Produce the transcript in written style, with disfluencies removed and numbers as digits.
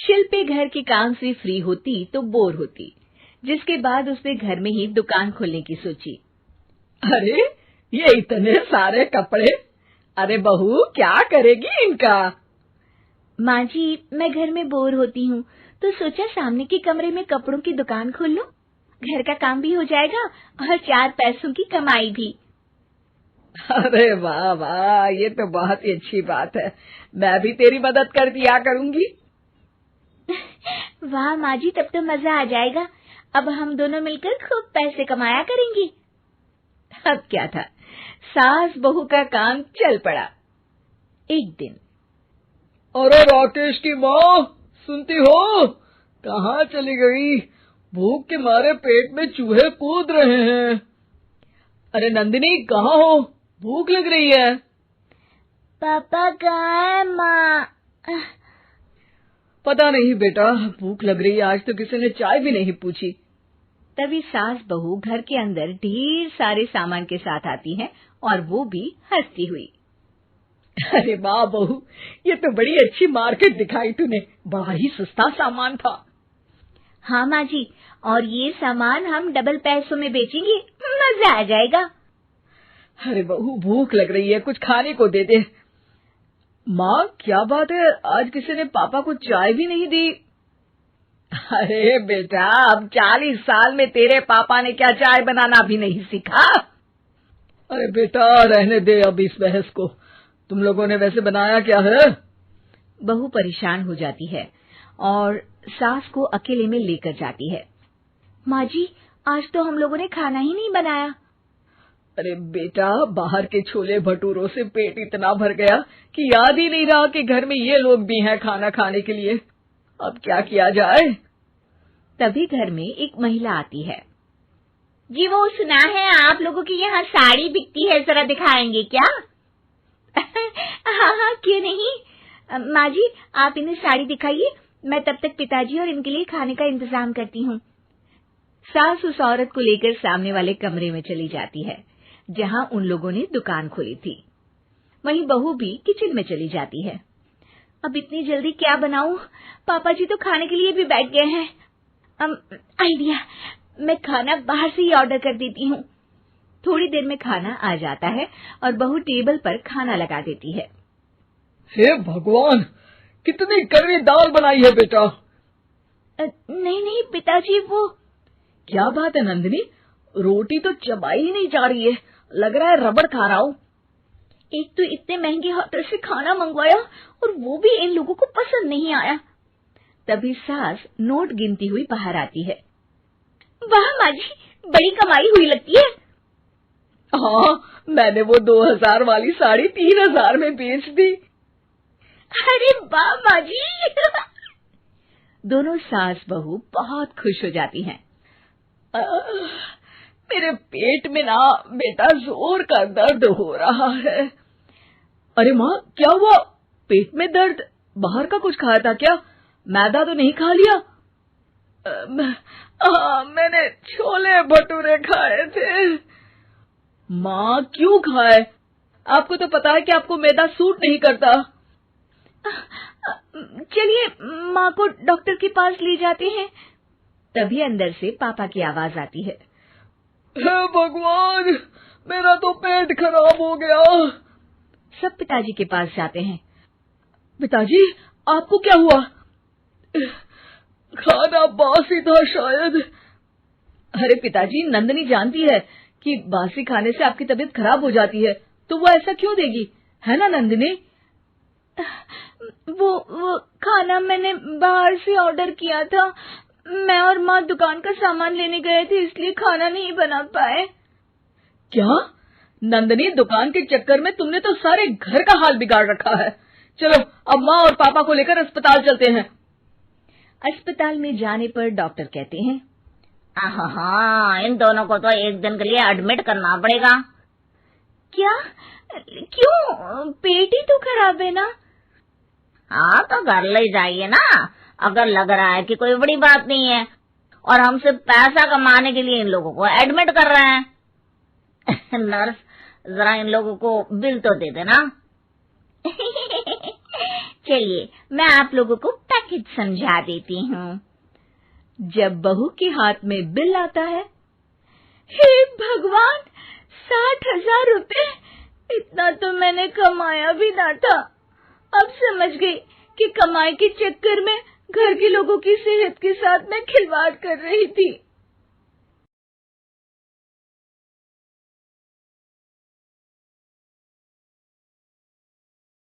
शिल्पी घर के काम से फ्री होती तो बोर होती, जिसके बाद उसने घर में ही दुकान खोलने की सोची। अरे ये इतने सारे कपड़े, अरे बहू क्या करेगी इनका? माँ जी, मैं घर में बोर होती हूँ तो सोचा सामने के कमरे में कपड़ों की दुकान खोल लूं। घर का काम भी हो जाएगा और 4 पैसों की कमाई भी। अरे वाह वाह, ये तो बहुत ही अच्छी बात है। मैं भी तेरी मदद कर दिया करूंगी। वाह माँ जी, तब तो मजा आ जाएगा। अब हम दोनों मिलकर खूब पैसे कमाया करेंगे। अब क्या था, सास बहू का काम चल पड़ा। एक दिन, अरे राकेश की माँ, सुनती हो? कहाँ चली गई? भूख के मारे पेट में चूहे कूद रहे हैं। अरे नंदिनी, कहाँ हो? भूख लग रही है। पापा कहाँ है माँ? पता नहीं बेटा, भूख लग रही है। आज तो किसी ने चाय भी नहीं पूछी। तभी सास बहू घर के अंदर ढेर सारे सामान के साथ आती हैं और वो भी हंसती हुई। अरे वाह बहू, ये तो बड़ी अच्छी मार्केट दिखाई तूने। बड़ा ही सस्ता सामान था। हाँ माँ जी, और ये सामान हम डबल पैसों में बेचेंगे, मजा आ जाएगा। अरे बहू, भूख लग रही है, कुछ खाने को दे दे। माँ क्या बात है, आज किसी ने पापा को चाय भी नहीं दी? अरे बेटा, अब 40 साल में तेरे पापा ने क्या चाय बनाना भी नहीं सीखा? अरे बेटा रहने दे अब इस बहस को। तुम लोगों ने वैसे बनाया क्या है? बहू परेशान हो जाती है और सास को अकेले में लेकर जाती है। माँ जी, आज तो हम लोगों ने खाना ही नहीं बनाया। अरे बेटा, बाहर के छोले भटूरों से पेट इतना भर गया कि याद ही नहीं रहा कि घर में ये लोग भी हैं खाना खाने के लिए। अब क्या किया जाए? तभी घर में एक महिला आती है। जी, वो सुना है आप लोगों की यहाँ साड़ी बिकती है, जरा दिखाएंगे क्या? हाँ हाँ, क्यों नहीं। माँ जी, आप इन्हें साड़ी दिखाइए, मैं तब तक पिताजी और इनके लिए खाने का इंतजाम करती हूँ। सास उस औरत को लेकर सामने वाले कमरे में चली जाती है जहाँ उन लोगों ने दुकान खोली थी। वहीं बहू भी किचन में चली जाती है। अब इतनी जल्दी क्या बनाऊं? पापा जी तो खाने के लिए भी बैठ गए हैं। आइडिया, मैं खाना बाहर से ही ऑर्डर कर देती हूँ। थोड़ी देर में खाना आ जाता है और बहू टेबल पर खाना लगा देती है। हे भगवान, कितनी कड़वी दाल बनाई है बेटा। नहीं नहीं पिताजी, वो क्या बात है नंदिनी, रोटी तो चबाई ही नहीं जा रही है, लग रहा है रबड़ खा रहा हूँ। एक तो इतने महंगे होटल से खाना मंगवाया और वो भी इन लोगों को पसंद नहीं आया। तभी सास नोट गिनती हुई बाहर आती है। वाह माँ जी, बड़ी कमाई हुई लगती है। हाँ, मैंने वो 2000 वाली साड़ी 3000 में बेच दी। अरे वाह माँ जी। दोनों सास बहू बहुत खुश हो जाती हैं। मेरे पेट में ना बेटा जोर का दर्द हो रहा है। अरे माँ, क्या हुआ? पेट में दर्द? बाहर का कुछ खाया था क्या? मैदा तो नहीं खा लिया? मैंने छोले भटूरे खाए थे। माँ क्यों खाए? आपको तो पता है कि आपको मैदा सूट नहीं करता। चलिए माँ को डॉक्टर के पास ले जाते हैं। तभी अंदर से पापा की आवाज आती है। हे भगवान, मेरा तो पेट खराब हो गया। सब पिताजी के पास जाते हैं। पिताजी, आपको क्या हुआ? खाना बासी था शायद। अरे पिताजी, नंदिनी जानती है कि बासी खाने से आपकी तबीयत खराब हो जाती है, तो वो ऐसा क्यों देगी, है ना नंदिनी? वो खाना मैंने बाहर से ऑर्डर किया था। मैं और माँ दुकान का सामान लेने गए थे, इसलिए खाना नहीं बना पाए। क्या नंदिनी, दुकान के चक्कर में तुमने तो सारे घर का हाल बिगाड़ रखा है। चलो अब माँ और पापा को लेकर अस्पताल चलते हैं। अस्पताल में जाने पर डॉक्टर कहते हैं, हाँ, इन दोनों को तो एक दिन के लिए एडमिट करना पड़ेगा। क्या? क्यों? पेट ही तो खराब है ना। हाँ, तो घर ले जाइए ना, अगर लग रहा है कि कोई बड़ी बात नहीं है और हम सिर्फ पैसा कमाने के लिए इन लोगों को एडमिट कर रहे हैं। नर्स, जरा इन लोगों को बिल तो दे देना। चलिए, मैं आप लोगों को पैक पैकेज समझा देती हूँ। जब बहू के हाथ में बिल आता है, हे भगवान, 60,000 रुपए! इतना तो मैंने कमाया भी ना था। अब समझ गई कि कमाई के चक्कर में घर के लोगों की सेहत के साथ मैं खिलवाड़ कर रही थी।